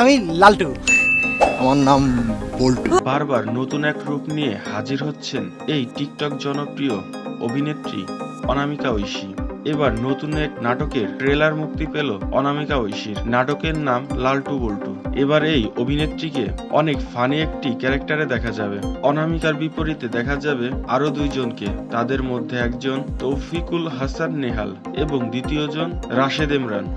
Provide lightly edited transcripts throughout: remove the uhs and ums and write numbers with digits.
আমি লালটু। আমার নাম বল্টু। বারবার নতুন এক রূপ নিয়ে হাজির হচ্ছেন এই টিকটক জনপ্রিয় অভিনেত্রী অনামিকা ঐশী। এবার নতুন এক নাটকের ট্রেলার মুক্তি পেল অনামিকা ঐশীর। নাটকের নাম লালটু বল্টু। এবার এই অভিনেত্রীকে অনেক ফানি একটি ক্যারেক্টারে দেখা যাবে। অনামিকার বিপরীতে দেখা যাবে আরো দুইজনকে। তাদের মধ্যে একজন তৌফিকুল হাসান নেহাল এবং দ্বিতীয়জন রাশেদ ইমরান।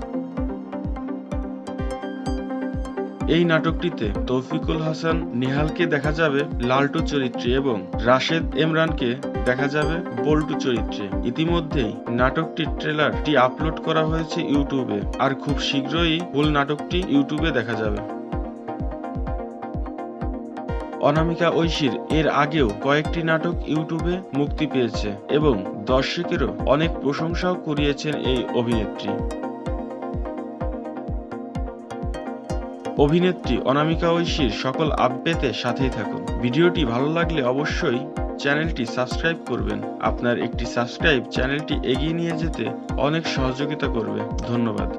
এই নাটকটিতে তৌফিকুল হাসান নেহালকে দেখা যাবে লালটু চরিত্রে এবং রাশেদ ইমরানকে দেখা যাবে বল্টু চরিত্রে। ইতিমধ্যেই নাটকটির ট্রেলারটি আপলোড করা হয়েছে ইউটিউবে, আর খুব শীঘ্রই মূল নাটকটি ইউটিউবে দেখা যাবে। অনামিকা ঐশীর এর আগেও কয়েকটি নাটক ইউটিউবে মুক্তি পেয়েছে এবং দর্শকেরও অনেক প্রশংসাও কুড়িয়েছেন এই অভিনেত্রী। অভিনেত্রী অনামিকা ঐশীর সকল আপডেটে সাথেই থাকুন। ভিডিওটি ভালো লাগলে অবশ্যই চ্যানেলটি সাবস্ক্রাইব করবেন। আপনার একটি সাবস্ক্রাইব চ্যানেলটি এগিয়ে নিয়ে যেতে অনেক সহযোগিতা করবে। ধন্যবাদ।